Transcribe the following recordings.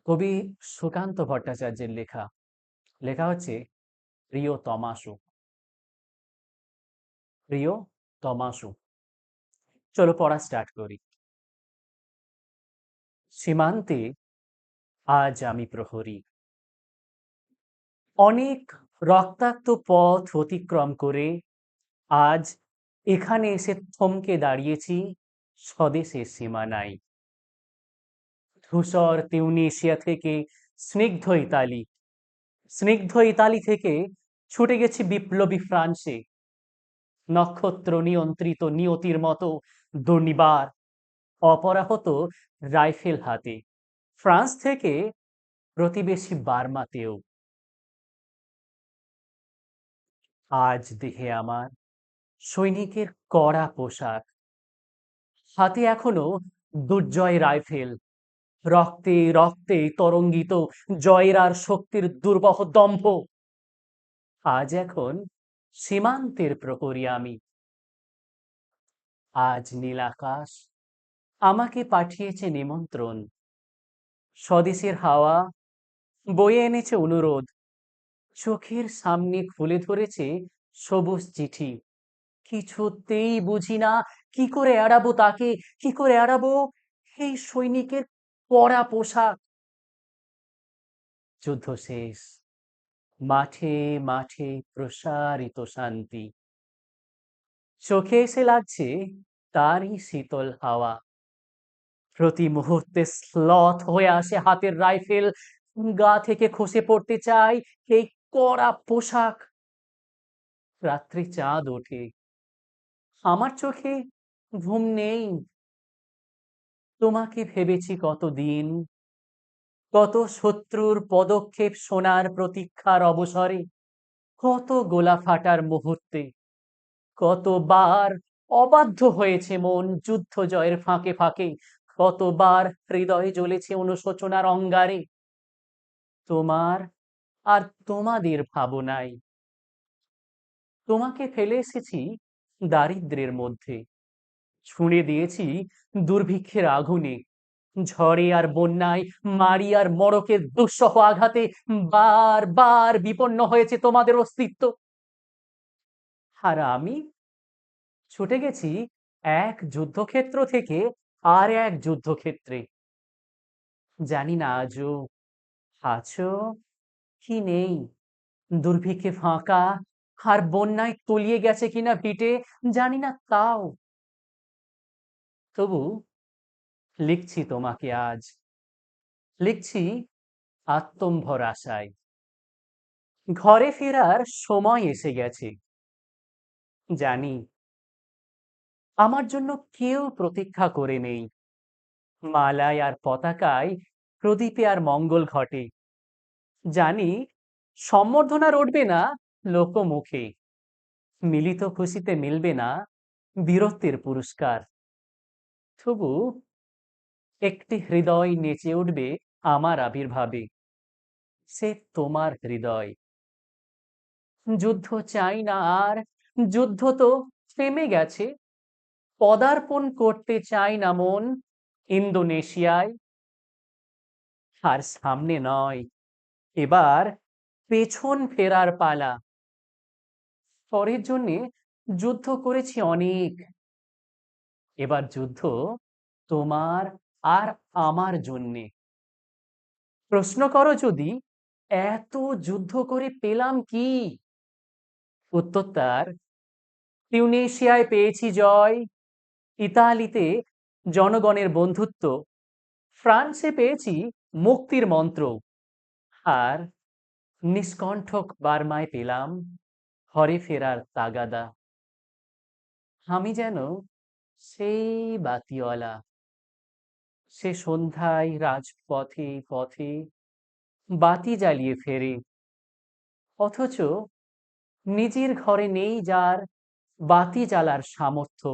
কবি সুকান্ত ভট্টাচার্যের লেখা। লেখা হচ্ছে প্রিয় তমাশু। প্রিয় তমাশু। চলো পড়া স্টার্ট করি। সীমান্তে আজ আমি প্রহরী। অনেক রক্তাক্ত পথ অতিক্রম করে আজ এখানে এসে থমকে দাঁড়িয়েছি স্বদেশের সীমানায়। ধূসর তিউনিসিয়া থেকে স্নিগ্ধ ইতালি, স্নিগ্ধ ইতালি থেকে ছুটে গেছি বিপ্লবী ফ্রান্সে। নক্ষত্র নিয়ন্ত্রিত নিয়তির মতো দুর্নিবার অপরাহত রাইফেল হাতে ফ্রান্স থেকে প্রতিবেশী বার্মাতেও। আজ দেহে আমার সৈনিকের কড়া পোশাক, হাতে এখনো দুর্জয় রাইফেল, রক্তে রক্তে তরঙ্গিত জয়ের আর শক্তির দুর্বহ দম্ভ। আজ এখন সীমান্তের প্রহরী আমি। আজ নীল আকাশ আমাকে পাঠিয়েছে নিমন্ত্রণ, স্বদেশের হাওয়া বয়ে এনেছে অনুরোধ, চোখের সামনে খুলে ধরেছে সবুজ চিঠি। কিছুতেই বুঝি না কি করে এড়াবো তাকে, কি করে এড়াবো এই সৈনিকের কড়া পোশাক। যুদ্ধ শেষ, মাঠে মাঠে প্রসারিত শান্তি, চোখে এসে লাগছে তারই শীতল হাওয়া। প্রতি মুহূর্তে স্লথ হয়ে আসে হাতের রাইফেল, গা থেকে খসে পড়তে চাই এই কড়া পোশাক। রাত্রি চাঁদ ওঠে, আমার চোখে ঘুম নেই। তোমাকে ভেবেছি কতদিন, কত শত্রুর পদক্ষেপ শোনার প্রতীক্ষার অবসরে, কত গোলা ফাটার মুহূর্তে, কতবার অবাধ্য হয়েছে মন যুদ্ধ জয়ের ফাঁকে ফাঁকে, কতবার হৃদয়ে জ্বলেছে অনুশোচনার অঙ্গারে। তোমার আর তোমাদের ভাবনায় তোমাকে ফেলে এসেছি দারিদ্র্যের মধ্যে, ছুঁড়ে দিয়েছি দুর্ভিক্ষের আগুনে, ঝড়ে আর বন্যায়, মারি আর মড়কের দুঃসহ আঘাতে বার বার বিপন্ন হয়েছে তোমাদের অস্তিত্ব। আর আমি ছুটে গেছি এক যুদ্ধক্ষেত্র থেকে আর এক যুদ্ধক্ষেত্রে। জানি না আজও আছো কি নেই, দুর্ভিক্ষে ফাঁকা আর বন্যায় তলিয়ে গেছে কিনা ভিটে জানি না তাও। তবু লিখছি তোমাকে আজ, লিখছি আত্মম্ভর আশায়। ঘরে ফেরার সময় এসে গেছে, জানি আমার জন্য কেউ প্রতীক্ষা করে নেই। মালায় আর পতাকায়, প্রদীপে আর মঙ্গল ঘটে, জানি সম্বর্ধনা রটবে না লোকমুখে, মিলিত খুশিতে মিলবে না বীরত্বের পুরস্কার। তবু একটি হৃদয় নেচে উঠবে আমার আবির্ভাবে, সে তোমার হৃদয়। যুদ্ধ চাই না আর, যুদ্ধ তো থেমে গেছে। পদার্পণ করতে চাই না মন ইন্দোনেশিয়ায়। আর সামনে নয়, এবার পেছন ফেরার পালা। পরের জন্যে যুদ্ধ করেছি অনেক, এবার যুদ্ধ তোমার আর আমার জন্যে। প্রশ্ন করো যদি এত যুদ্ধ করে পেলাম কি, উত্তর তার তিউনিসিয়ায় পেয়েছি জয়, ইতালিতে জনগণের বন্ধুত্ব, ফ্রান্সে পেয়েছি মুক্তির মন্ত্র, আর নিষ্কণ্ঠক বার্মায় পেলাম ঘরে ফেরার তাগাদা। আমি যেন সেই বাতিওয়ালা, সে সন্ধ্যায় রাজপথে পথে বাতি জ্বালিয়ে ফেরে, অথচ নিজের ঘরে নেই যার বাতি জ্বালার সামর্থ্য,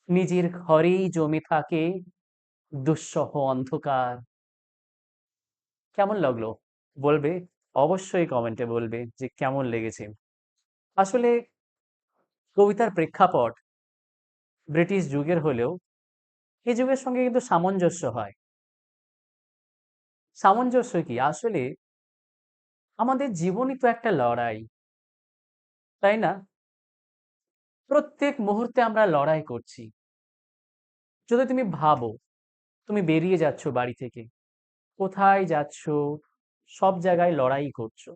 নিজের ঘরেই জমে থাকে দুঃসহ অন্ধকার। কেমন লাগলো বলবে, অবশ্যই কমেন্টে বলবে যে কেমন লেগেছে। আসলে কবিতার প্রেক্ষাপট ব্রিটিশ যুগের হলেও এই যুগের সঙ্গে কিন্তু সামঞ্জস্য হয়। সামঞ্জস্য কি? আসলে আমাদের জীবনই তো একটা লড়াই, তাই না? প্রত্যেক মুহূর্তে আমরা লড়াই করছি। যদি তুমি ভাবো, তুমি বেরিয়ে যাচ্ছ বাড়ি থেকে, কোথায় যাচ্ছ? সব জায়গায় লড়াই করছো।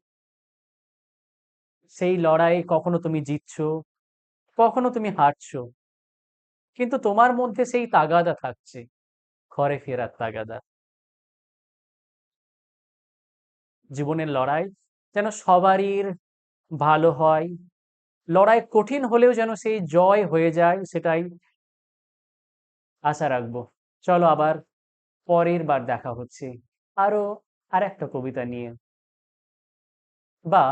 সেই লড়াইয়ে কখনো তুমি জিতছো, কখনো তুমি হারছো। কিন্তু তোমার মধ্যে সেই তাগাদা থাকছে, ঘরে ফেরার তাগাদা। জীবনের লড়াই যেন সবারই ভালো হয়। লড়াই কঠিন হলেও যেন সেই জয় হয়ে যায়, সেটাই আশা রাখবো। চলো আবার পরের বার দেখা হচ্ছে আরো আরেকটা কবিতা নিয়ে বা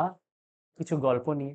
কিছু গল্প নিয়ে।